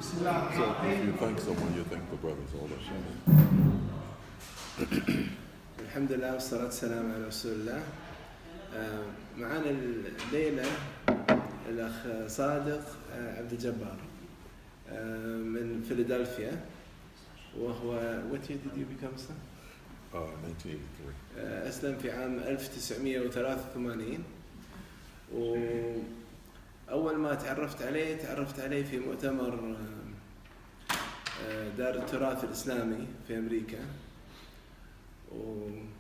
So if you thank someone, you thank the brothers, all that shit. الحمد لله والصلاة والسلام على رسول الله. معانا الليلة الأخ صادق عبد الجبار من فيلادلفيا، وهو what year did you become Muslim? 1983. أسلم في عام 1983. وأول ما تعرفت عليه في مؤتمر دار التراث الإسلامي في امريكا. وأذكر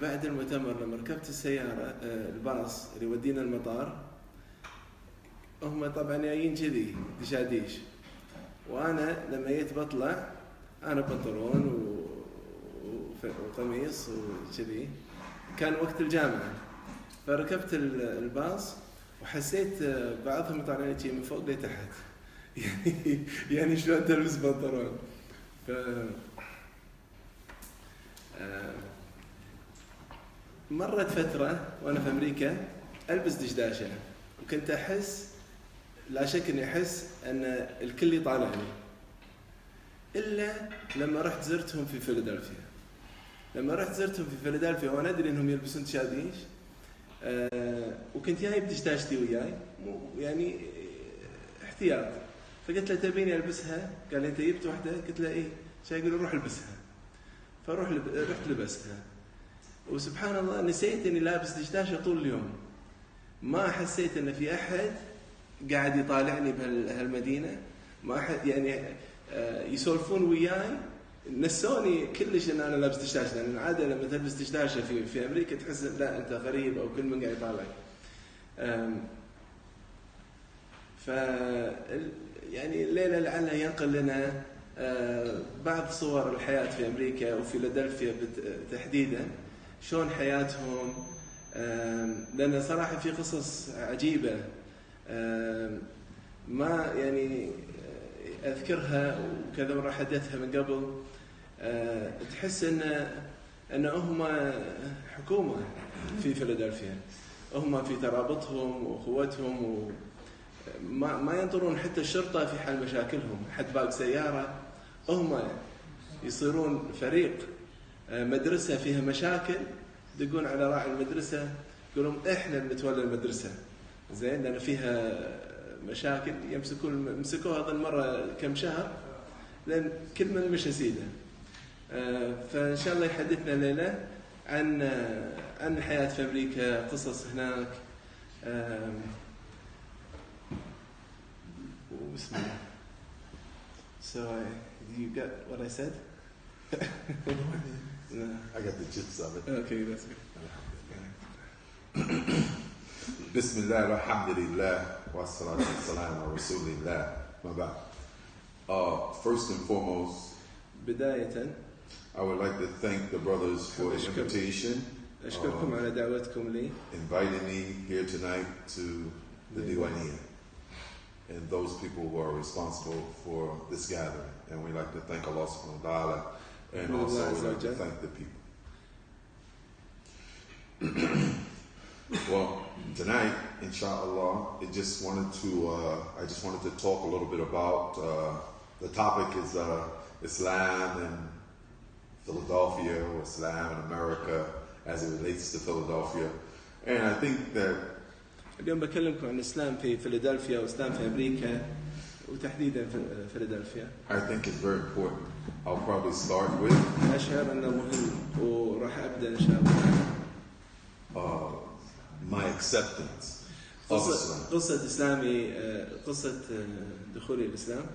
بعد المؤتمر لما ركبت السيارة الباص اللي يودينا المطار، هم طبعا جايين كذي دشاديش، وأنا لما جيت بطلع أنا بنطلون وقميص وكذي، كان وقت الجامعة، فركبت الباص وحسيت بعضهم يطالعني شيء من فوق لتحت يعني شلون تلبس بنطلون. مرت فترة وأنا في أمريكا ألبس دشداشة، وكنت أحس، لا شك إني أحس أن الكل يطالعني، إلا لما رحت زرتهم في فيلادلفيا. وأنا أدري إنهم يلبسون تشاديش، وكنت جايب دشداشتي وياي، يعني احتياط. فقلت له تبيني ألبسها؟ قال لي أنت جبت واحدة؟ قلت له إيه. يقول روح البسها. رحت لبسها، وسبحان الله نسيت إني لابس دشداشة طول اليوم. ما حسيت إن في أحد قاعد يطالعني بهالمدينة، ما أحد يعني يسولفون وياي، نسوني كلش إن أنا لابس دشداشة. لأن العادة لما تلبس دشداشة في أمريكا تحس لا أنت غريب أو كل من قاعد يطالعك. يعني الليلة لعله ينقل لنا بعض صور الحياة في أمريكا وفي فيلادلفيا تحديدا، شلون حياتهم، لأن صراحة في قصص عجيبة ما يعني أذكرها، وكذا مرة حدثتها من قبل. تحس أن هم حكومة في فيلادلفيا، هم في ترابطهم وأخوتهم، ما ينطرون حتى الشرطة في حال مشاكلهم. حد باق سيارة هم يصيرون فريق. مدرسة فيها مشاكل يدقون على راعي المدرسة يقولون إحنا بنتولى المدرسة، زين، لأن فيها مشاكل. مسكوها أظن مرة كم شهر، لأن كل من مشى سيده. فإن شاء الله يحدثنا ليلة عن حياة في أمريكا، قصص هناك. بسم الله. So you got what I said? No. I got the gist of it. Okay, that's good. Bismillah, alhamdulillah, wa salatu wa salam wa rasulillah. First and foremost, بداية I would like to thank the brothers for the invitation. أشكركم على دعوتكم لي. Inviting me here tonight to the Diwaniya, and those people who are responsible for this gathering. And we like to thank Allah subhanahu wa ta'ala, and also we like to thank the people. Well, tonight, inshallah, I just wanted to talk a little bit about, the topic is Islam and Philadelphia, or Islam and America as it relates to Philadelphia. And I think that اليوم بكلمكم عن الإسلام في فيلادلفيا وإسلام في أمريكا، وتحديدا في فيلادلفيا. I think it's very important. I'll probably start with أشعر أنه مهم، وراح أبدأ إن شاء الله my acceptance of Islam. قصة إسلامي، قصة دخولي الإسلام.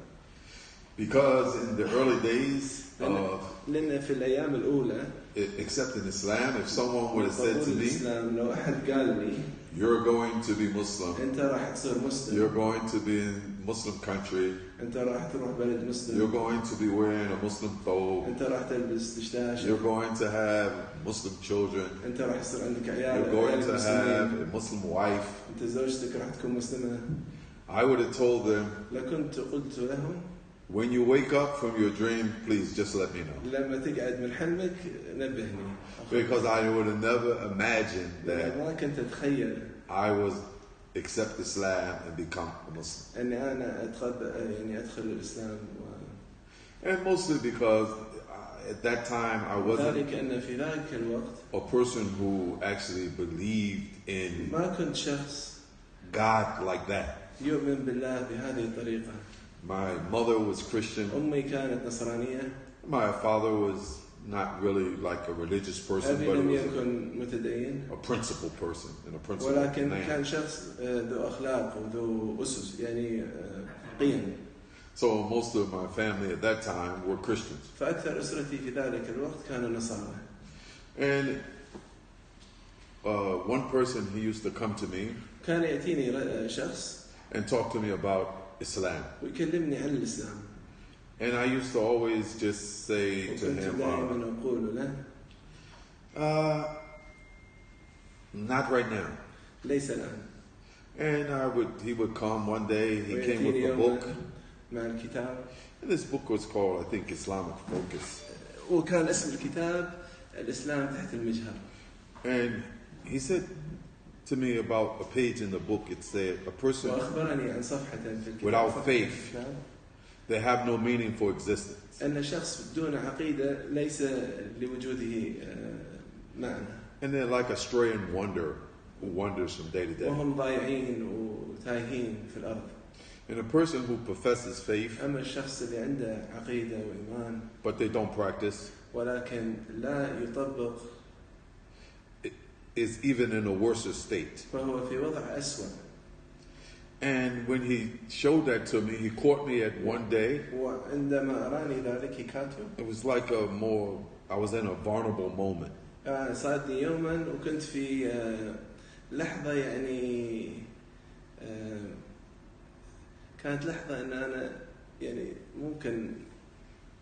Because in the early days of لأن في الأيام الأولى accepting Islam, if someone would have said to me, لو أحد قال لي you're going to be Muslim, أنت راح تصير مسلم، you're going to be in Muslim country, أنت راح تروح بلد مسلم، you're going to be wearing a Muslim thobe, أنت راح تلبس دشداشة، you're going to have Muslim children, أنت راح يصير عندك عيال، you're going to have a Muslim wife, أنت زوجتك راح تكون مسلمة. I would have told them, لكنت قلت لهم when you wake up from your dream, please just let me know. لما تقعد من حلمك نبهني. Because I would have never imagined that ما كنت أتخيل I was accept Islam and become a Muslim. أني أنا أدخل الإسلام And mostly because at that time I wasn't ذلك أن في ذلك الوقت a person who actually believed in ما كنت شخص God like that. يؤمن بالله بهذه الطريقة. My mother was Christian. أمي كانت نصرانية. My father was not really like a religious person, أبي but لم he يكن متدين. was a principled person and a principled ولكن man. كان شخص ذو أخلاق وذو أسس يعني قيم. So most of my family at that time were Christians. فأكثر أسرتي في ذلك الوقت كانوا نصارى. And one person, he used to come to me كان يأتيني شخص and talk to me about Islam. ويكلمني عن الإسلام. And I used to always just say to وكنت him, دائما أقول له not right now. ليس الآن. And he would come one day, he came with ويأتيني a book. مع الكتاب. And this book was called, I think, Islamic Focus. وكان اسم الكتاب الإسلام تحت المجهر. And he said to me about a page in the book, it said, a person وأخبرني عن صفحة في الكتاب without faith, they have no meaningful existence. أن شخص بدون عقيدة ليس لوجوده معنى. And they're like a stray and wander who wanders from day to day. وهم ضايعين وتايهين في الأرض. And a person who professes faith, أما الشخص اللي عنده عقيدة وإيمان but they don't practice, ولكن لا يطبق, is even in a worse state. فهو في وضع أسوأ. And when he showed that to me, he caught me at one day. وعندما أراني ذلك هيكاته. It was like I was in a vulnerable moment. صادني يوما وكنت في لحظة يعني كانت لحظة أن أنا يعني ممكن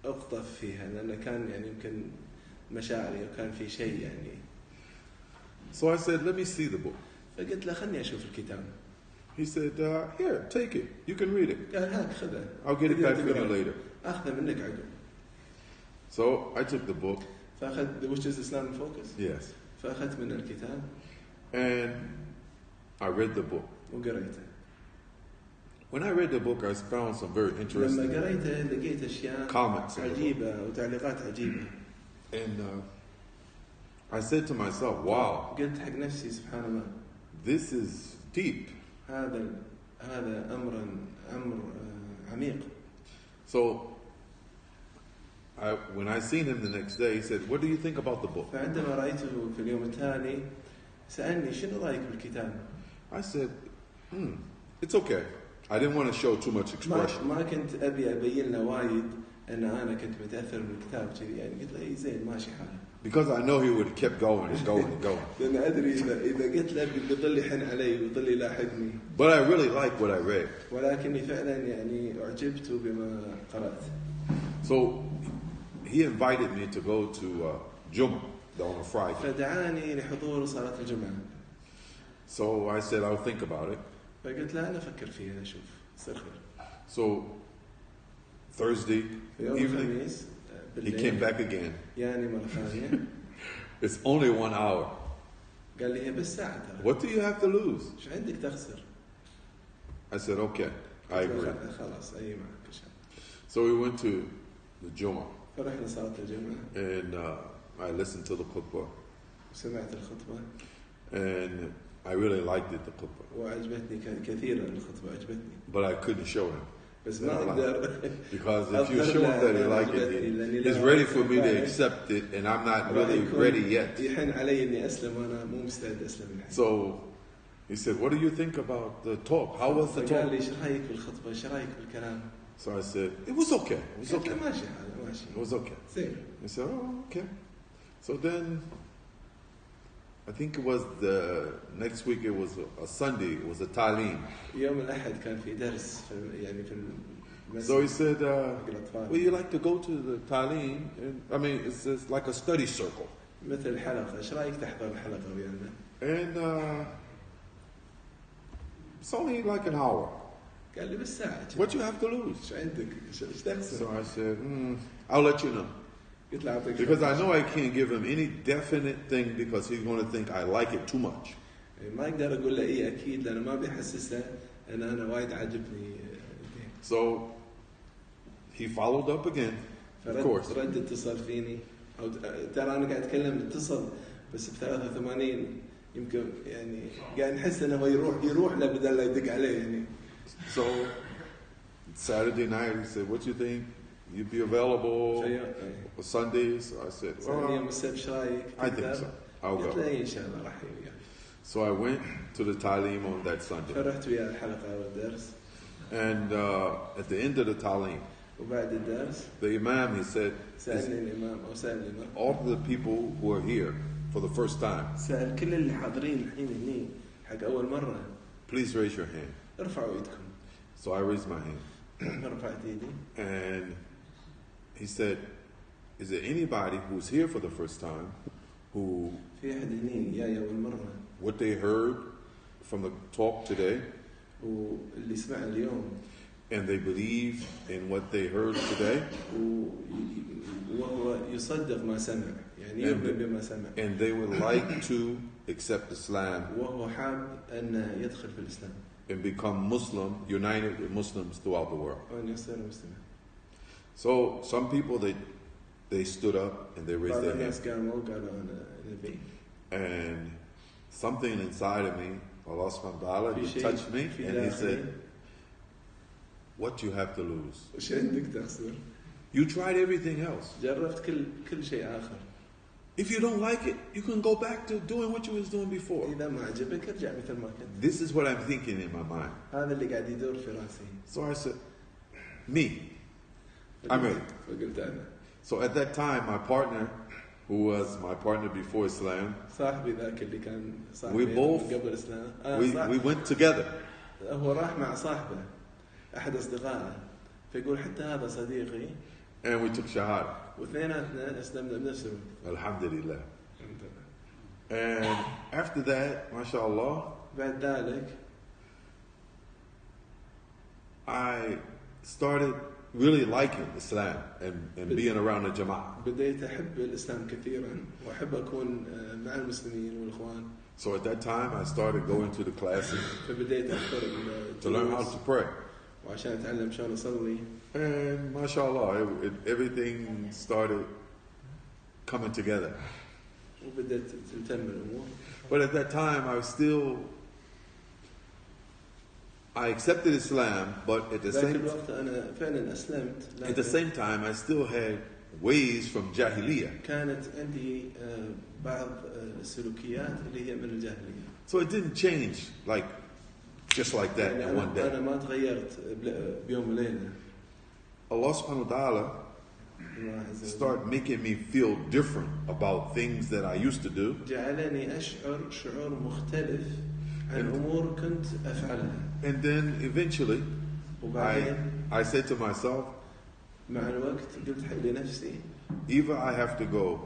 أقطف فيها لأن كان يعني يمكن مشاعري وكان في شيء يعني. So I said, let me see the book. فقلت له خلني أشوف الكتاب. He said, here, take it. You can read it. قال هاك خذه. I'll get it back from you later. أخذه منك عقب. So I took the book. فأخذ which is Islam Focus. Yes. فأخذت من الكتاب. And I read the book. وقريته. When I read the book, I found some very interesting لما قريته لقيت أشياء comments عجيبة وتعليقات عجيبة. And I said to myself, wow. قلت حق نفسي سبحان الله. This is deep. هذا أمر عميق. So when I seen him the next day, he said, what do you think about the book? فعندما رأيته في اليوم التالي سألني شنو رأيك بالكتاب؟ I said, it's okay. I didn't want to show too much expression. ما كنت أبي أبين له وايد أن أنا كنت متأثر بالكتاب كذي يعني قلت له زين ماشي حاله. Because I know he would have kept going and going and going. لأن أدري إذا قلت له بيضل يحن علي ويضل يلاحقني. But I really liked what I read. ولكني فعلا يعني أعجبت بما قرأت. So he invited me to go to Jum'ah on a Friday. فدعاني لحضور صلاة الجمعة. So I said, I'll think about it. فقلت له أنا أفكر فيها أشوف يصير خير. So Thursday evening, he came back again. يعني مرة ثانية. It's only 1 hour. قال لي هي بس ساعة ترى. What do you have to lose? إيش عندك تخسر؟ I said, okay, I agree. خلاص أي معك إن شاء الله. So we went to the Jum'ah. فرحنا صلاة الجمعة. And I listened to the khutbah. سمعت الخطبة. And I really liked it, the khutbah. وعجبتني كثيرا الخطبة عجبتني. But I couldn't show him. بس ما أقدر. Because if you show him that he liked it, he's ready for me to accept it, and I'm not really ready yet. يحن علي إني أسلم وأنا مو مستعد أسلم الحين. So he said, what do you think about the talk? How was the قال talk? لي إيش رأيك بالخطبة؟ إيش رأيك بالكلام؟ So I said, it was okay. It was okay. ماشي هذا ماشي. It was okay. زين. He said, oh, okay. So then, I think it was the next week. It was a Sunday. It was a talim. يوم الأحد كان في درس يعني في المسجد. So he said, well, you like to go to the talim? And, I mean, it's like a study circle. مثل حلقة. إيش رأيك تحضر الحلقة ويانا؟ And it's only like an hour. قال لي بس ساعة. What you have to lose? إيش عندك؟ إيش تخسر؟ So I said, I'll let you know. قلت له أعطيك. Because I know I can't give him any definite thing because he's going to think I like it too much. يعني ما أقدر أقول له إيه أكيد لأنه ما بيحسسه أن أنا وايد عاجبني الدين. So he followed up again, of course. رد اتصل فيني أو ترى أنا قاعد أتكلم اتصل بس ب83 يمكن يعني قاعد نحس إنه هو يروح له بدل لا يدق عليه يعني. So Saturday night he said, "What you think? You'd be available for Sundays?" So I said, يوم السبت إيش رأيك؟ I think so. I'll قلت go. له إن شاء الله راح يوياك. So I went to the Talim on that Sunday. فرحت ويا الحلقة والدرس. And at the end of the Talim, وبعد الدرس the Imam, he said, سألني الإمام أو سألني الإمام. all of the people who are here for the first time, سأل كل اللي حاضرين الحين هني حق أول مرة. please raise your hand. ارفعوا ايدكم. So I raised my hand. رفعت ايدي. And he said, is there anybody who's here for the first time who في أحد هني جاي أول مرة. what they heard from the talk today واللي سمع اليوم. and they believe in what they heard today وهو يصدق ما سمع يعني يؤمن بما سمع. and they would like to accept Islam وهو حاب أن يدخل في الإسلام. and become Muslim, united with Muslims throughout the world. وأن يصير مسلم. So some people they stood up and they raised their hands. And something inside of me, Allah subhanahu wa ta'ala, he touched me and he said, what you have to lose? You tried everything else. If you don't like it, you can go back to doing what you was doing before. This is what I'm thinking in my mind. So I said, me, I'm ready. So at that time, my partner, who was my partner before Islam, we both, we went together. هو راح مع صاحبه أحد أصدقائه فيقول حتى هذا صديقي and we took shahada. واثنيناتنا أسلمنا بنفس الوقت. Alhamdulillah. And after that, mashallah, بعد ذلك I started really liking Islam and being around the Jama'ah. بديت أحب الإسلام كثيرا وأحب أكون مع المسلمين والإخوان. So at that time, I started going to the classes فبديت أحضر to learn how to pray. وعشان أتعلم شلون أصلي. And mashallah, everything started coming together. وبدأت تلتم الأمور. But at that time, I accepted Islam, but at the same time, I still had ways from Jahiliyyah. كانت عندي بعض السلوكيات اللي هي من الجاهلية. So it didn't change just like that in one day. أنا ما تغيرت بيوم وليلة. Allah subhanahu wa ta'ala started making me feel different about things that I used to do. جعلني أشعر شعور مختلف عن أمور كنت أفعلها. And then eventually, I said to myself, مع الوقت قلت لنفسي, either I have to go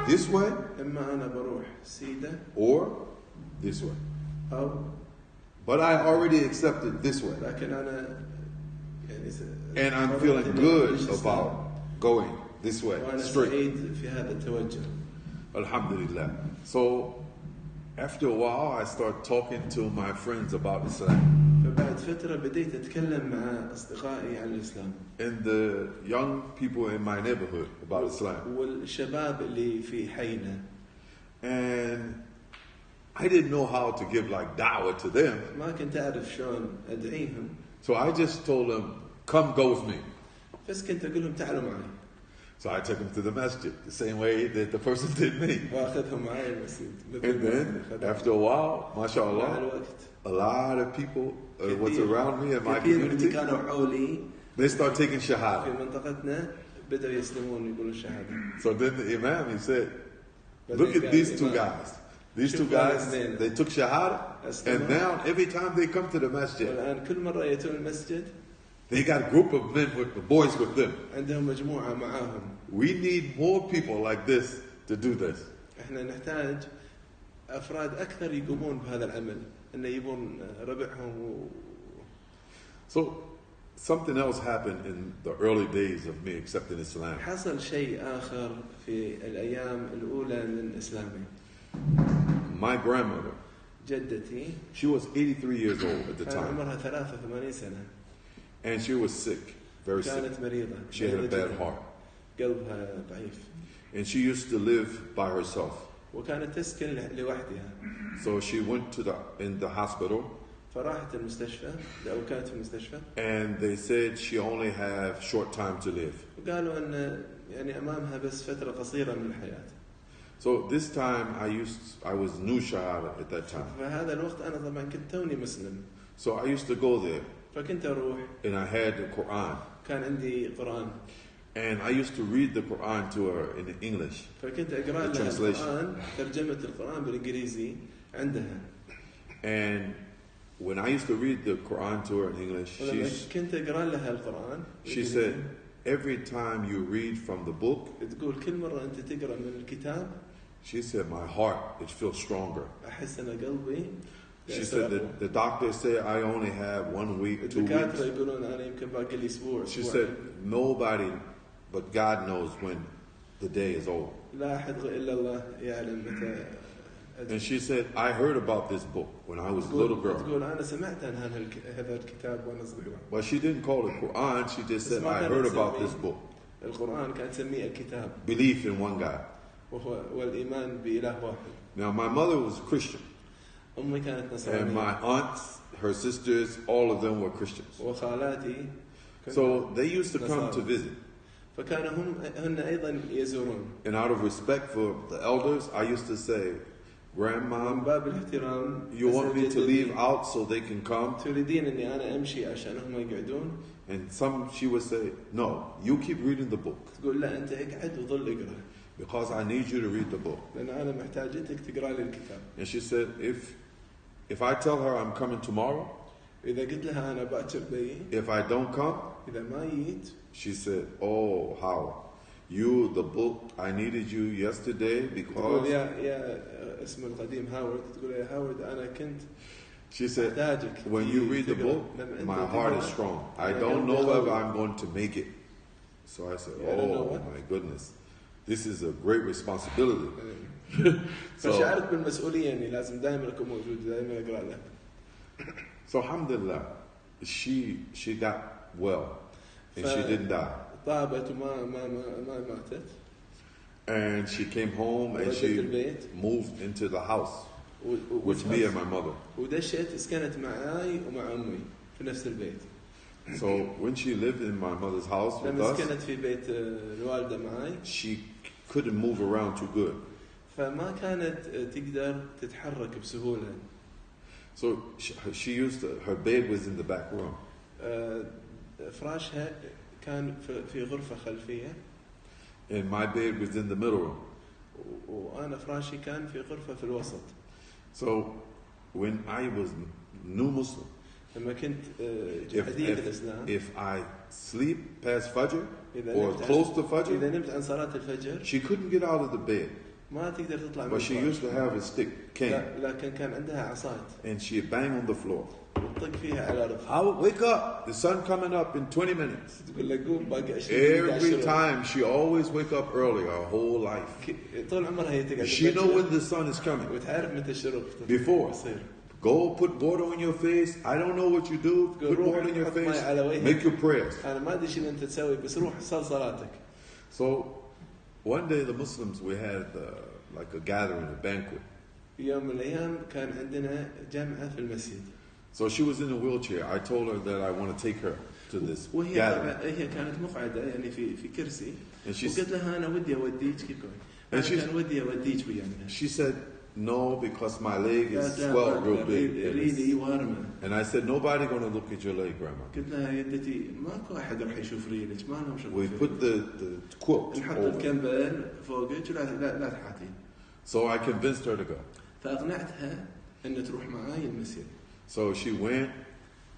this way, إما أنا بروح سيدة, or this way. أو But I already accepted this way. لكن أنا and I'm feeling good about going this way, straight. في هذا التوجه. Alhamdulillah. So after a while, I started talking to my friends about Islam. فبعد فترة بديت أتكلم مع أصدقائي عن الإسلام. And the young people in my neighborhood about Islam. والشباب اللي في حينا. And I didn't know how to give da'wah to them. ما كنت أعرف شلون أدعيهم. So I just told them, come go with me. بس كنت أقول لهم تعالوا معي. So I took them to the masjid, the same way that the person did me. وأخذهم معي المسجد. And then, after a while, mashallah, a lot of people, what's around me in my community, they start taking shahada. في منطقتنا بدأوا يسلمون يقولوا الشهادة. So then the imam, he said, look at these two guys. These two guys, they took shahada, and now every time they come to the masjid, والآن كل مرة يأتون المسجد, they got a group of men with the boys with them. عندهم مجموعة معاهم. We need more people like this to do this. احنا نحتاج أفراد أكثر يقومون بهذا العمل، إنه يبون ربعهم. So something else happened in the early days of me accepting Islam. حصل شيء آخر في الأيام الأولى من إسلامي. My grandmother, جدتي She was 83 years old at the كان time. عمرها 83 سنة. And she was sick, very sick. كانت مريضة. She had a bad heart. قلبها ضعيف. And she used to live by herself. وكانت تسكن لوحدها. So she went to in the hospital. فراحت المستشفى أو كانت في المستشفى. And they said she only have short time to live. وقالوا أن يعني أمامها بس فترة قصيرة من الحياة. So this time I was new shahada at that time. فهذا الوقت أنا طبعا كنت توني مسلم. So I used to go there. فكنت أروح. And I had the Quran. كان عندي قرآن. And I used to read the Quran to her in English. فكنت أقرأ لها القرآن ترجمة القرآن بالإنجليزي عندها. And when I used to read the Quran to her in English, كنت أقرأ لها القرآن. She said, every time you read from the book, تقول كل مرة أنت تقرأ من الكتاب. She said, my heart, it feels stronger. أحس أن قلبي. She said that the doctor said I only have 1 week, 2 weeks. يقولون أنا يمكن باقي لي أسبوع. She said, nobody but God knows when the day is over. لا أحد إلا الله يعلم متى. And she said, I heard about this book when I was a little girl. تقول أنا سمعت عن هذا الكتاب وأنا صغيرة. But she didn't call it Quran. She just said, I heard about this book. القرآن كانت تسميه الكتاب. Belief in one God. وهو والإيمان بإله واحد. Now my mother was Christian. أمي كانت نصرانية. And my aunts, her sisters, all of them were Christians. وخالاتي. So they used to come to visit. فكانوا هن أيضا يزورون. And out of respect for the elders, I used to say, Grandma, you want me to leave out so they can come? تريدين إني أنا أمشي عشان هم يقعدون؟ And she would say, no, you keep reading the book. تقول لا أنت اقعد وظل اقرأ. Because I need you to read the book. لأن أنا محتاجتك تقرأ لي الكتاب. And she said, if I tell her I'm coming tomorrow, إذا قلت لها أنا باكر بي. If I don't come, إذا ما جيت. She said, oh, how? You, the book, I needed you yesterday because. تقول يا اسم القديم هاورد. تقول يا هاورد أنا كنت. She said, when you read the book, my heart is strong. I don't know whether I'm going to make it. So I said, oh my goodness, this is a great responsibility. فشعرت بالمسؤولية إني لازم دائما أكون موجود دائما أقرأ لها. So alhamdulillah, she got well and she didn't die. طابت وما ماتت. And she came home and she moved into the house with me and my mother. ودشت اسكنت معاي ومع أمي في نفس البيت. So when she lived in my mother's house with us, اسكنت في بيت الوالدة معاي. She couldn't move around too good. فما كانت تقدر تتحرك بسهولة. So she used her bed was in the back room. فراشها كان في غرفة خلفية. And my bed was in the middle room. وأنا فراشي كان في غرفة في الوسط. So when I was new Muslim, لما كنت جديد الإسلام, if I sleep past Fajr or close to Fajr, إذا نمت عن صلاة الفجر, she couldn't get out of the bed. ما تقدر تطلع من But she used to have a stick, cane. لكن كان عندها عصاية. And she'd bang on the floor. وتطق فيها على الأرض. I would wake up. The sun coming up in 20 minutes. تقول لك قوم باقي 20 Every time she always wake up early her whole life. طول عمرها هي تقعد. She know when the sun is coming. وتعرف متى الشروق. Before. Go put water on your face. I don't know what you do. Put water on your face. Make your prayers. أنا ما أدري شو أنت تسوي بس روح صل صلاتك. So one day the Muslims we had like a gathering, a banquet. يوم من الأيام كان عندنا جمعة في المسجد. So she was in a wheelchair. I told her that I want to take her to this gathering. وهي كانت مقعدة يعني في كرسي. وقلت لها أنا ودي أوديك كيكون. أنا كان ودي أوديك ويانا. She said no because my leg is swelled real big. And I said nobody going to look at your leg, Grandma. قلت لها يدتي ماكو أحد راح يشوف رجلك ما لهم شغل. We put the quilt نحط الكمبل فوقك لا تحاتين. So I convinced her to go. فأقنعتها أن تروح معاي المسجد. So she went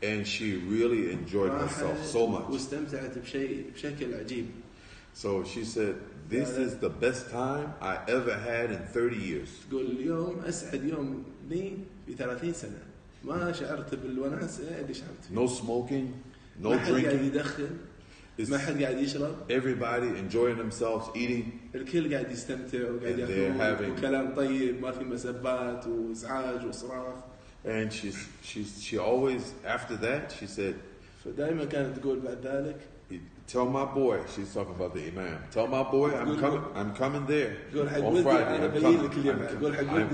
and she really enjoyed herself so much. واستمتعت بشكل عجيب. So she said, this is the best time I ever had in 30 years. تقول اليوم أسعد يوم لي في 30 سنة. ما شعرت بالوناسة اللي شعرت فيه. No smoking, no drinking. ما حد قاعد يشرب. Everybody enjoying themselves, eating. الكل قاعد يستمتع وقاعد ياكل وكلام طيب ما في مسبات وازعاج وصراخ. And she always after that she said. فدائما كانت تقول بعد ذلك. Tell my boy, she's talking about the imam. Tell my boy I'm coming there. On Friday I'm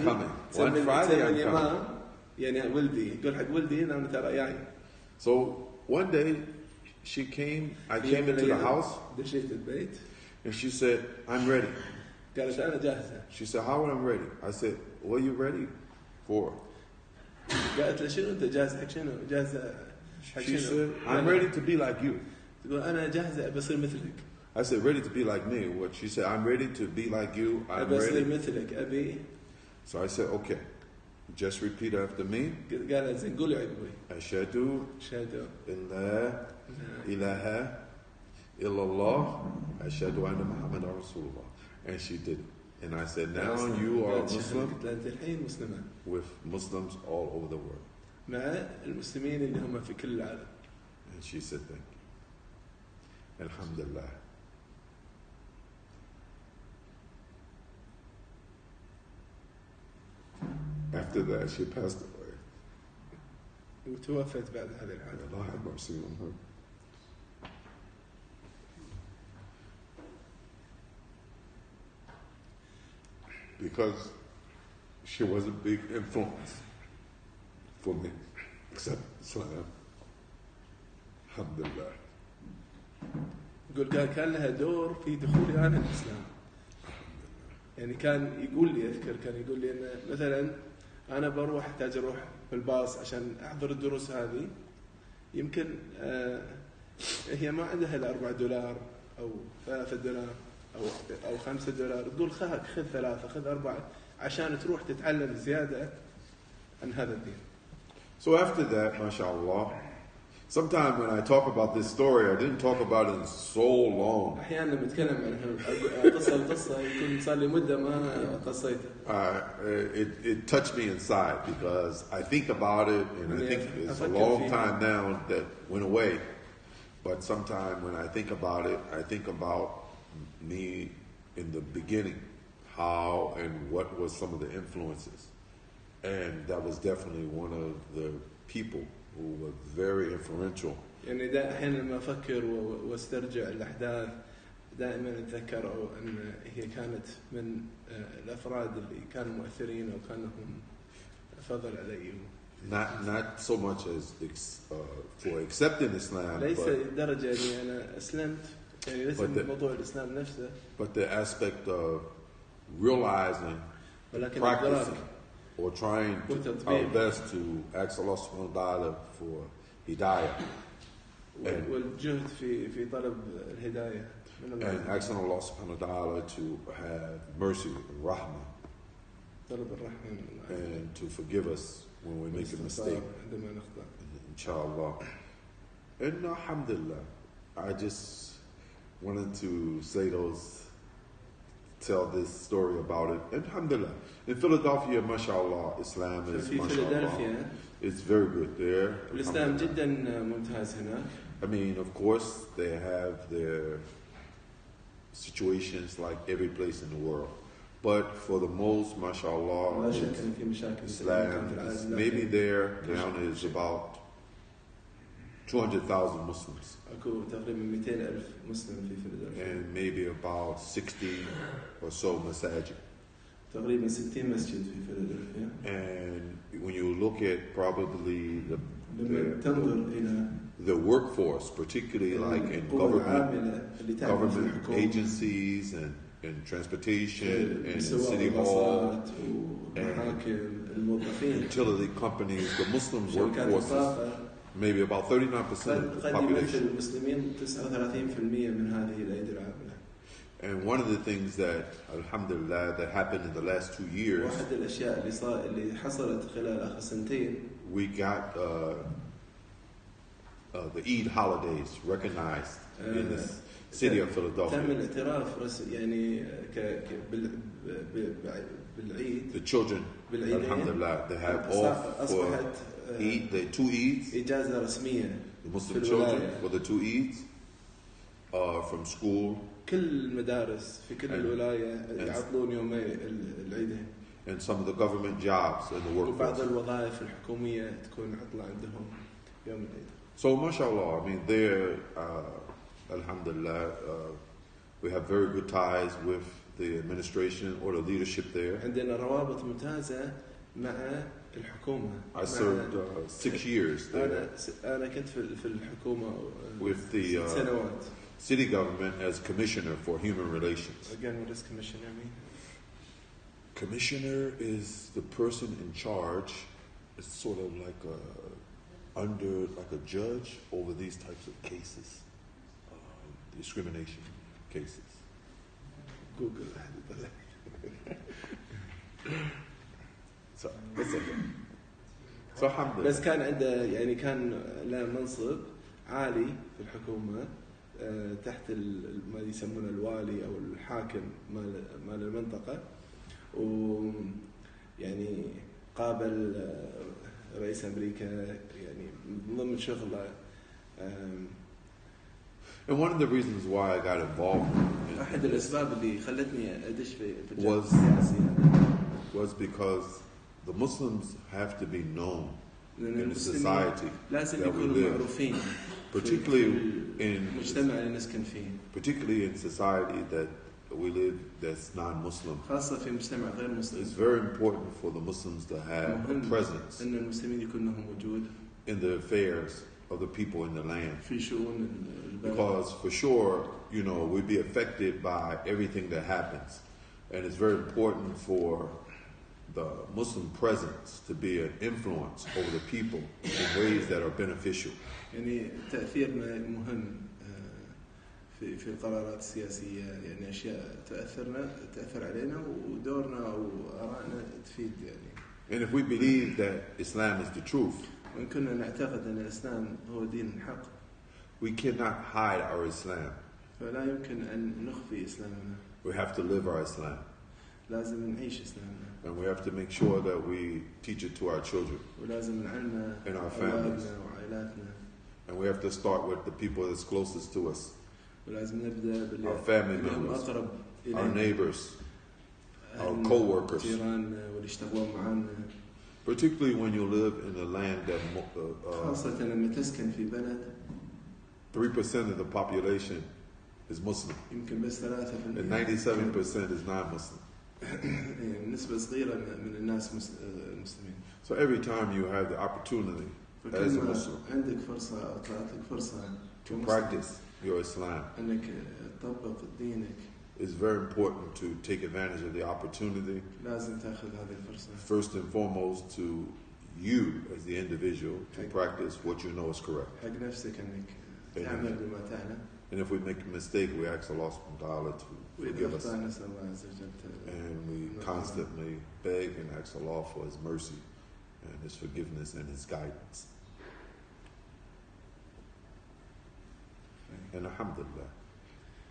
coming. One Friday I'm coming. يعني ولدي يقول حق ولدي أنا ترى جاي. So one day I came into the house. دشيت البيت. And she said, I'm ready. قالت أنا جاهزة. She said, how am I ready? I said, what are you ready for? قالت له شنو أنت جاهز حق شنو؟ جاهزة حق شنو؟ She said, I'm ready to be like you. تقول أنا جاهزة بصير مثلك. I said, ready to be like me. What she said, I'm ready to be like you. I'm ready. مثلك أبي. So I said, okay. Just repeat after me. قال زين قولي عقبي. أشهد أن لا إله إلا الله أشهد أن محمد رسول الله. And she did it. And I said, now you are a Muslim with Muslims all over the world. مع المسلمين اللي هم في كل العالم. And she said, thank you. Alhamdulillah. After that, she passed away. وتوفت بعد هذه الحادثة. Allah have mercy on her. Because she was a big influence for me, except Islam. Alhamdulillah. يقول كان لها دور في دخولي أنا الإسلام. يعني كان يقول لي أذكر كان يقول لي إن مثلا أنا بروح أحتاج أروح بالباص عشان أحضر الدروس هذه يمكن هي ما عندها $4 أو $3 أو $5 تقول خذ 3 خذ 4 عشان تروح تتعلم زيادة عن هذا الدين. So after that, mashallah, sometimes when I talk about this story, I didn't talk about it in so long. أحيانا بتكلم عن قصة يكون صار لي مدة ما قصيته. It touched me inside because I think about it and I think it's a long time now that went away. But sometimes when I think about it, I think about me in the beginning, how and what was some of the influences. And that was definitely one of the people who were very influential. يعني ده أحيانا لما أفكر واسترجع الأحداث دائما أتذكر أن هي كانت من الأفراد اللي كانوا مؤثرين أو كانوا هم فضل علي. Not so much as for accepting Islam. ليس الدرجة اللي أنا أسلمت يعني ليس موضوع الإسلام نفسه. But the aspect of realizing, practicing, or trying our best to ask Allah subhanahu wa ta'ala for hidayah. والجهد في طلب الهداية. And asking Allah subhanahu wa ta'ala to have mercy and rahmah. طلب الرحمة. And to forgive us when we make a mistake. Inshallah. And alhamdulillah. I just wanted to tell this story about it. And alhamdulillah. In Philadelphia, mashallah, Islam is mashallah. It's very good there. الإسلام جدا ممتاز هناك. I mean, of course, they have their situations like every place in the world. But for the most, mashallah, Islam is maybe there now is about 200,000 Muslims. And maybe about 60 or so masajid. And when you look at probably the workforce, particularly like in government agencies and transportation and in city hall and utility companies, the Muslim workforce is maybe about 39% of the population. And one of the things that, alhamdulillah, that happened in the last 2 years, we got the Eid holidays recognized in the city of Philadelphia. The children, alhamdulillah, they have off for Eid, the 2 Eids. The Muslim children for the 2 Eids. from school. كل المدارس في كل الولاية يعطلون يومي العيدين. And some of the government jobs in the وبعض workforce. الوظائف الحكومية تكون عطلة عندهم يوم العيد. So, mashallah, I mean, there, alhamdulillah, we have very good ties with the administration or the leadership there. عندنا روابط ممتازة مع الحكومة. I served 6 years there أنا كنت في الحكومة with the سنوات. city government as commissioner for human relations. Again, what does commissioner mean? Commissioner is the person in charge. It's sort of like a judge over these types of cases, discrimination cases. Google. So it's okay. So alhamdulillah. بس كان عنده يعني كان له منصب عالي في الحكومة تحت ما يسمونه الوالي أو الحاكم مال المنطقة، ويعني قابل رئيس أمريكا يعني من ضمن شغله. And one of the reasons why I got involved in أحد الأسباب اللي خلتني أدش في was السياسي because the Muslims have to be known in the society لازم that we يكونوا live, معروفين particularly in المجتمع اللي نسكن فيه، particularly in society that we live that's non-Muslim. خاصة في مجتمع غير مسلم. It's very important for the Muslims to have a presence إن المسلمين يكون لهم وجود in the affairs of the people in the land. في شؤون البلد. Because for sure, you know, we'd be affected by everything that happens. And it's very important for the Muslim presence to be an influence over the people in ways that are beneficial. يعني تأثيرنا مهم في القرارات السياسية، يعني أشياء تأثر علينا ودورنا وآرائنا تفيد يعني. And if we believe that Islam is the truth, وإن كنا نعتقد أن الإسلام هو دين الحق، we cannot hide our Islam. فلا يمكن أن نخفي إسلامنا. We have to live our Islam. لازم نعيش إسلامنا. And we have to make sure that we teach it to our children ولازم نعلمه and our families. وعائلاتنا. And we have to start with the people that's closest to us. ولازم نبدأ باللي Our family members, أقرب إلينا. our neighbors, our co-workers. جيراننا واللي يشتغلون معنا. Particularly when you live in a land that خاصة لما تسكن في بلد 3% of the population is Muslim يمكن بس 3% and 97% is non-Muslim. نسبة صغيرة من الناس مسلمين. So every time you have the opportunity as a Muslim عندك فرصة أو تعطيك فرصة to practice your Islam, أنك تطبق دينك, it's very important to take advantage of the opportunity. لازم تأخذ هذه الفرصة. First and foremost, to you as the individual to practice what you know is correct. حق نفسك أنك تعمل بما تعلم. And if we make a mistake, we ask Allah subhanahu wa ta'ala to forgive us. And we constantly beg and ask Allah for His mercy and His forgiveness and His guidance. And alhamdulillah,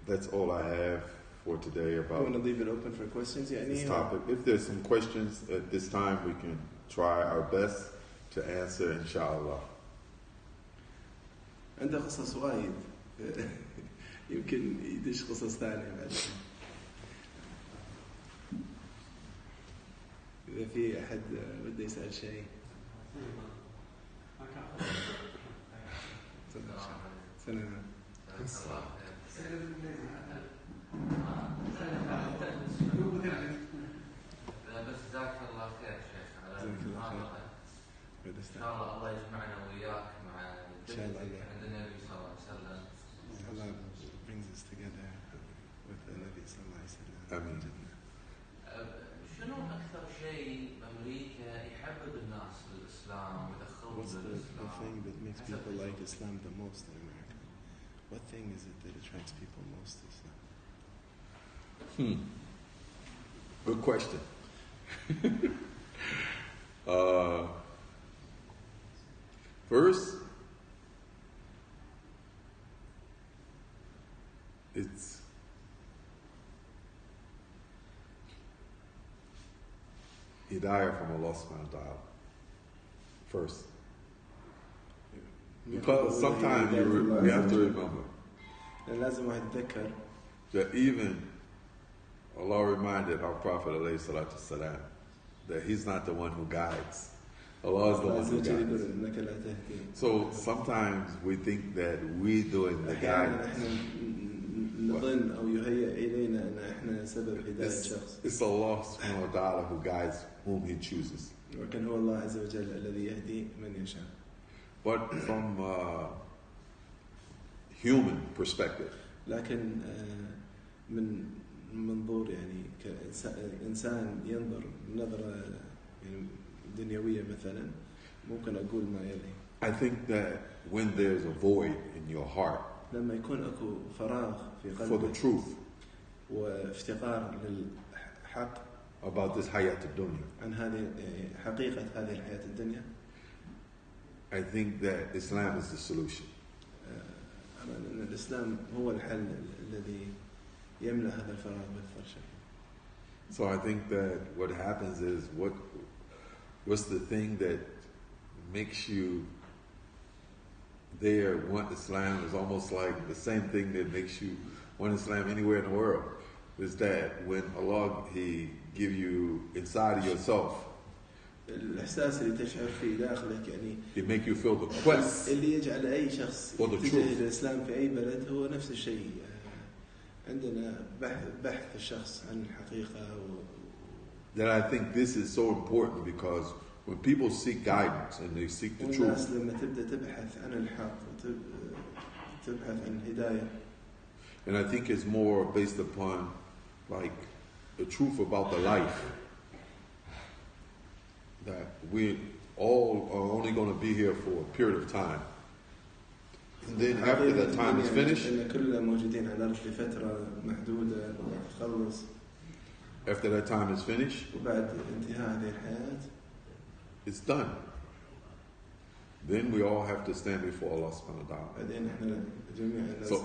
that's all I have for today I about want to leave it open for questions. this topic. If there's some questions at this time, we can try our best to answer, inshallah. عنده قصص وايد يمكن يدش قصص ثانية بعد. إذا في أحد بده يسأل شيء. سلام. بس جزاك الله خير شيخ على المحاضرة. إن شاء الله يجمعنا وياك مع عند النبي صلى الله عليه وسلم. Allah brings us together with the Nabi صلى الله عليه وسلم. آمين. شنو أكثر شيء بأمريكا يحبب الناس للإسلام ويدخلهم للإسلام؟ What's the thing that makes people like Islam the most in America? What thing is it that attracts people most to Islam? Good question. First, it's hidayah from Allah subhanahu wa ta'ala. First. Because sometimes you have to remember لازم واحد يتذكر that even Allah reminded our Prophet alayhi salatu wasalam that he's not the one who guides. Allah is the one who guides. So sometimes we think that we're doing the guidance. It's Allah subhanahu wa ta'ala who guides whom He chooses. But from human perspective, لكن من منظور يعني كإنسان ينظر نظرة يعني دنيوية مثلا ممكن أقول ما يلي. I think that when there's a void in your heart لما يكون أكو فراغ في قلبك for the truth وافتقار للحق about this hayat الدنيا, عن هذه حقيقة هذه الحياة الدنيا, I think that Islam is the solution. أن الإسلام هو الحل الذي يملأ هذا الفراغ بأكثر شيء. So I think that what happens is what's the thing that makes you there want Islam is almost like the same thing that makes you want Islam anywhere in the world. Is that when Allah He give you inside of yourself, الإحساس اللي تشعر فيه داخلك يعني It make you feel the quest اللي يجعل أي شخص for the يتجه truth. الإسلام في أي بلد هو نفس الشيء. عندنا بحث الشخص عن الحقيقة. That I think this is so important because when people seek guidance and they seek the truth, الناس لما تبدأ تبحث عن الحق وتبحث عن الهداية. and I think it's more based upon like the truth about the life. That we all are only going to be here for a period of time. And then after that time is finished, after that time is finished, it's done. Then we all have to stand before Allah subhanahu wa ta'ala. So,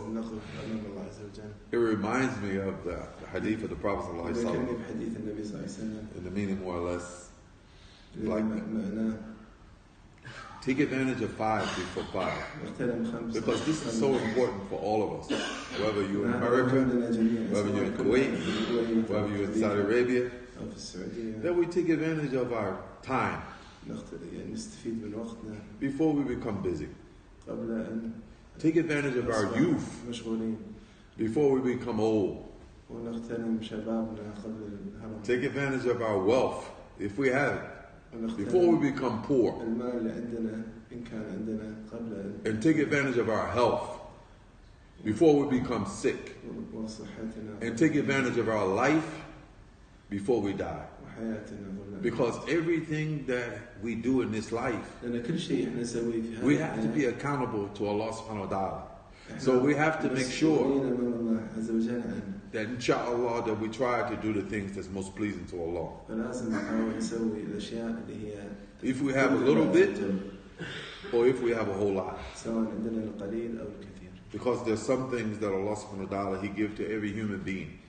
it reminds me of the hadith of the Prophet sallallahu alaihi wasallam, in the meaning more or less, like, take advantage of 5 before 5. Because this is so important for all of us. Whether you're in America, whether you're in Kuwait, whether you're in Saudi Arabia, that we take advantage of our time before we become busy. Take advantage of our youth before we become old. Take advantage of our wealth if we have it before we become poor. And take advantage of our health before we become sick. And take advantage of our life before we die. Because everything that we do in this life, we have to be accountable to Allah subhanahu wa ta'ala. So we have to make sure that inshallah that we try to do the things that's most pleasing to Allah. If we have a little bit or if we have a whole lot. Because there's some things that Allah subhanahu wa ta'ala He gives to every human being.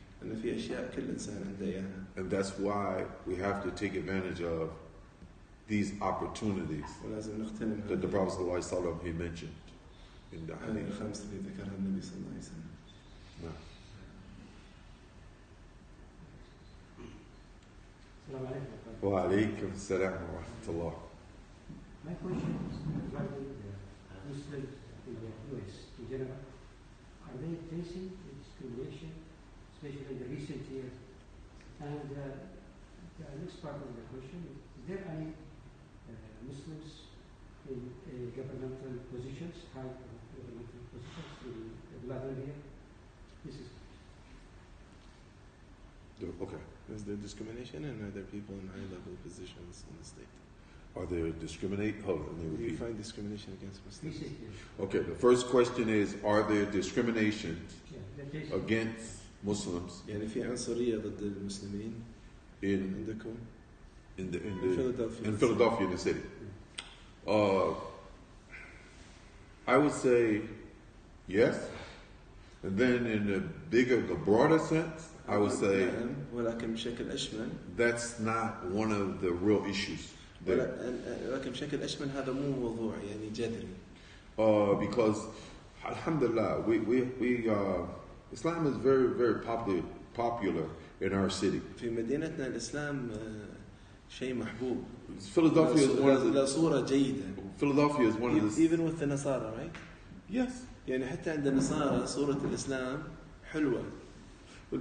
And that's why we have to take advantage of these opportunities that the Prophet ﷺ he mentioned in the hadith. Wa alaikum assalam wa rahmatullah. My question is regarding the Muslims in the US in general. Are they facing discrimination, especially in the recent years? And the next part of the question is there any Muslims in governmental positions, high governmental positions in the Latin area? This is Okay. Is there discrimination and are there people in high-level positions in the state? Are there hold on, let me Do you repeat. find discrimination against Muslims? Okay, the first question is, are there discriminations against Muslims يعني في عنصرية ضد المسلمين عندكم in Philadelphia in the city? I would say yes. And then in the broader sense, I would say ولكن بشكل أشمل that's not one of the real issues. ولكن بشكل أشمل هذا مو موضوع يعني جذري. Because Alhamdulillah, Islam is very, very popular in our city. في مدينتنا الإسلام شيء محبوب. Philadelphia is one of له صورة جيدة. Philadelphia is one of the. Even with the Nasara, right? Yes. يعني حتى عند النصارى صورة الإسلام حلوة.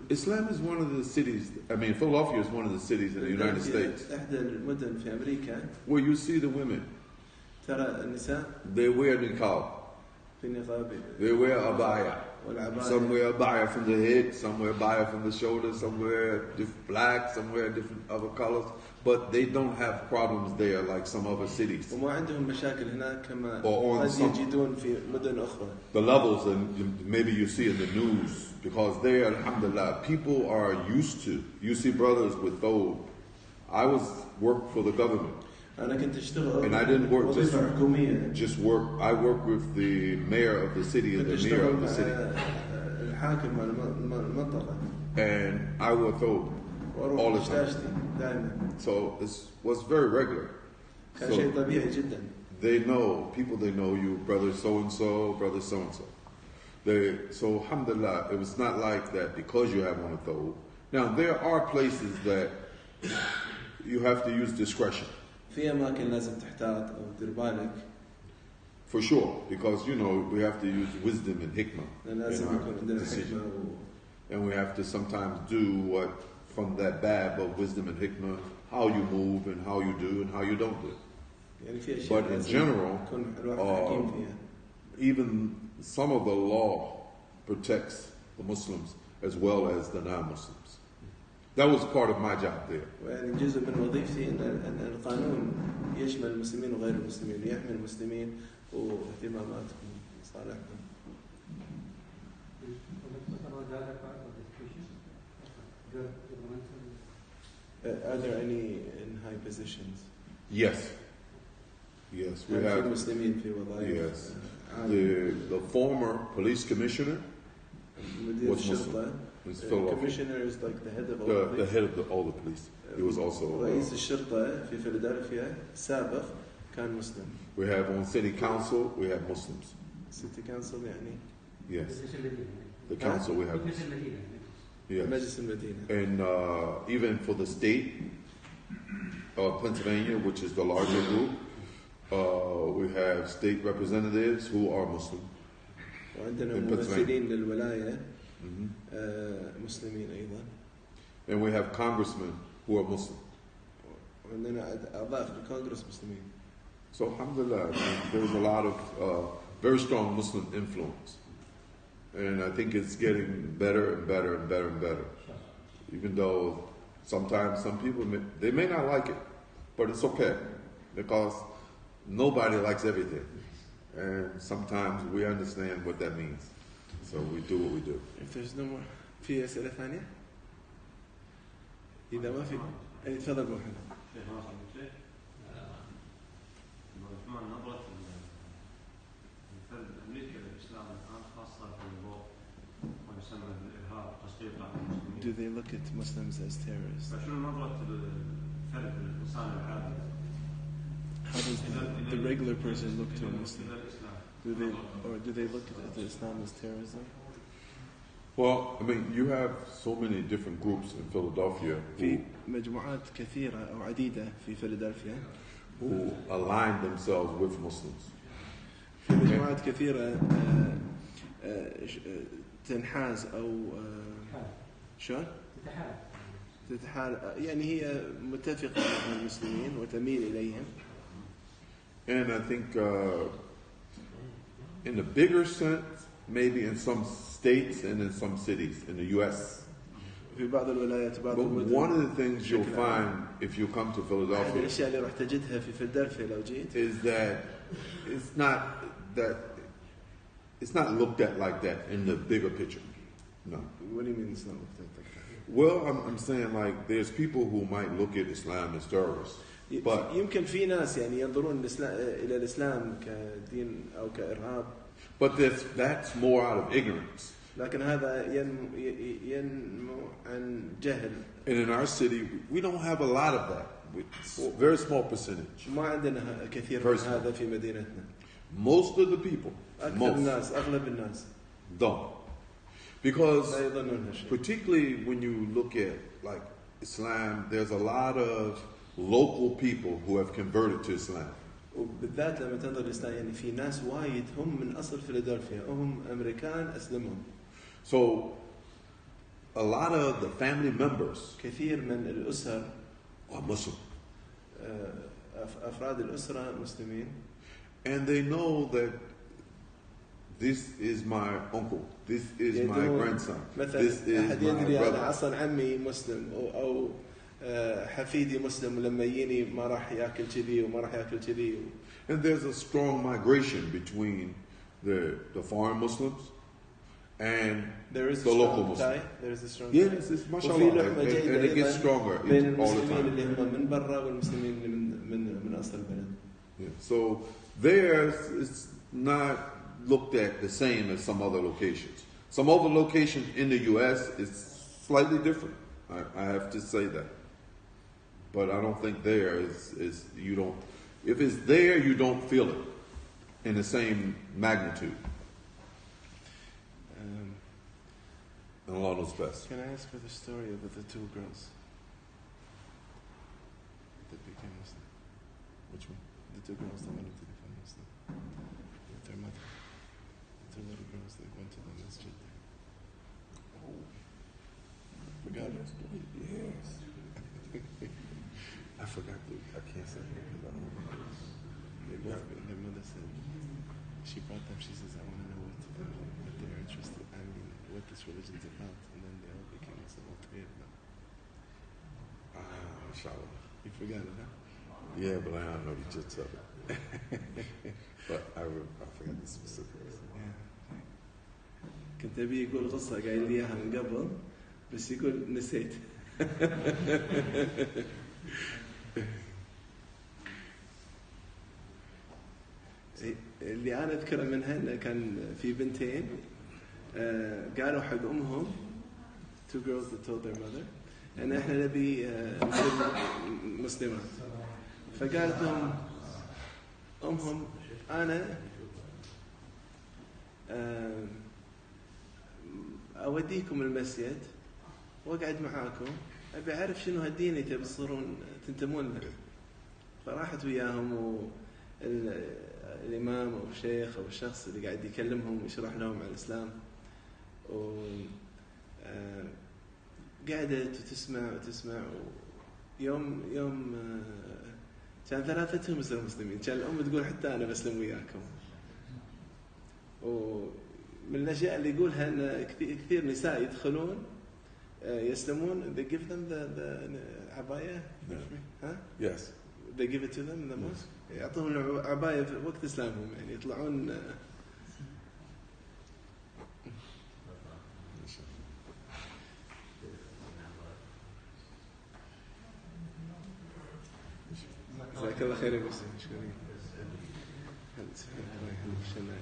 Islam is one of the cities. I mean, Philadelphia is one of the cities in the United States. إحدى المدن في أمريكا. Where you see the women. ترى النساء. They wear niqab. في نقاب. They wear abaya. Some wear abaya from the head, some wear abaya from the shoulders, some wear black, some wear different other colors. But they don't have problems there like some other cities. وما عندهم مشاكل هناك كما قد يجدون في مدن أخرى. The levels, and maybe you see in the news, because there, alhamdulillah, people are used to. You see brothers with thobe. I worked for the government. أنا كنت أشتغل. And I didn't work وظيفة حكومية. just work. I worked with the mayor of the city and the mayor of the city. الحاكم المنطقة. And I wore thobe all the time. So it was very regular. كان شيء طبيعي جدا. They know you, brother so and so, brother so and so. So alhamdulillah, it was not like that because you have on a thobe. Now there are places that you have to use discretion. في أماكن لازم تحتاط أو تدير بالك. For sure, because we have to use wisdom and hikmah in our decision. And we have to sometimes do what from that bab of wisdom and hikmah, how you move and how you do and how you don't do. But in general, even some of the law protects the Muslims as well as the non-Muslims. That was part of my job there. ويعني جزء من وظيفتي أن القانون يشمل المسلمين وغير المسلمين ويحمي المسلمين واهتماماتهم وصالحهم. Are there any in high positions? Yes. Yes, we have. مسلمين في وظائف. Yes. The former police commissioner was Muslim. The commissioner is like the head of all the police. The head of all the police. He was also. رئيس الشرطة في فيلادلفيا السابق كان مسلم. We have on city council. We have Muslims. City council يعني. Yes. The council we have. Yes. مجلس المدينة. And even for the state of Pennsylvania, which is the larger group, we have state representatives who are Muslim. وعندنا ممثلين للولاية مسلمين أيضا. And we have congressmen who are Muslim. وعندنا أعضاء في الكونغرس مسلمين. So alhamdulillah, there's a lot of very strong Muslim influence. And I think it's getting better and better and better and better. Even though sometimes some people, they may not like it, but it's okay. Because nobody likes everything. And sometimes we understand what that means. So we do what we do. If there's no more, في أسئلة ثانية؟ إذا ما في، تفضل أبو محمد. نظرة أمريكا للإسلام الآن خاصة في الوضوء ما يسمى بالإرهاب تسليط على المسلمين. Do they look at Muslims as terrorists? فشنو نظرة الفرد الإنسان العادي؟ How does the regular person look to a Muslim? Do they look at Islam as terrorism? Well, I mean, you have so many different groups in Philadelphia في مجموعات كثيرة أو عديدة في فيلادلفيا who align themselves with Muslims. في مجموعات كثيرة تنحاز أو شلون؟ تتحال يعني هي متفقة مع المسلمين وتميل إليهم. And I think in the bigger sense, maybe in some states and in some cities in the U.S. في بعض الولايات بعض But one of the things you'll find if you come to Philadelphia الأشياء اللي راح تجدها في فيلادلفيا لو جيت is that it's not looked at like that in the bigger picture. No. What do you mean it's not looked at like that? Well, I'm saying like there's people who might look at Islam as terrorists. But يمكن في ناس يعني ينظرون إلى الإسلام كدين أو كإرهاب. But that's more out of ignorance. لكن هذا ينمو عن جهل. And in our city, we don't have a lot of that. It's a very small percentage. ما عندنا كثير من هذا في مدينتنا. Most of the people, أكثر الناس أغلب الناس don't. Because لا يظنون هالشيء. particularly when you look at like Islam, there's a lot of local people who have converted to Islam. وبالذات لما تنظر الإسلام يعني في ناس وايد هم من أصل فيلادلفيا وهم أمريكان أسلمهم. So a lot of the family members كثير من الأسر are Muslim. أفراد الأسرة مسلمين. And they know that this is my uncle, this is my grandson, this is أحد my يدري أنا brother. أصلا عمي مسلم أو حفيدي مسلم ولما يجيني ما راح ياكل كذي وما راح ياكل كذي. And there's a strong migration between the foreign Muslims and the local Muslims. There is a strong Yes, it's mashallah, and it gets stronger all the المسلمين اللي time. هم من برا والمسلمين اللي من أصل البلد. Yeah. So theirs is not looked at the same as some other locations. Some other locations in the U.S. is slightly different. I have to say that. But I don't think there is you don't. If it's there, you don't feel it in the same magnitude. And Allah knows best. Can I ask for the story of the two girls that became Muslim? Which one? The two girls that wanted to become Muslim with their mother. The two little girls that went to the masjid. Oh, Forgot it. yes. I forgot to. I can't say it because I don't know. Their mother said, she brought them, she says, I want to know what they're interested in, I mean, what this religion's about. And then they all became Muslim, all three of them. Inshallah. You forgot it, huh? Yeah, but I don't know the gist of it. But I forgot the specifics. كنت أبي يقول قصة قايل لي إياها من قبل بس يقول نسيت. اللي أنا أذكره منها إنه كان في بنتين قالوا حق أمهم two girls that told their mother إن إحنا نبي مسلمات فقالت لهم أمهم أنا أوديكم المسجد وأقعد معاكم أبي أعرف شنو هالدين اللي تبي تصيرون تنتمون له. فراحت وياهم الإمام أو الشيخ أو الشخص اللي قاعد يكلمهم ويشرح لهم عن الإسلام قعدت وتسمع يوم كان ثلاثتهم يصيروا مسلمين. كان الأم تقول حتى أنا بسلم وياكم. ومن الأشياء اللي يقولها أن كثير نساء يدخلون يسلمون they give them the عباية ها? Yes. They give it to them in the mosque. يعطون عباية في وقت إسلامهم يعني يطلعون جزاك الله خير يا مسلم مشكورين. الله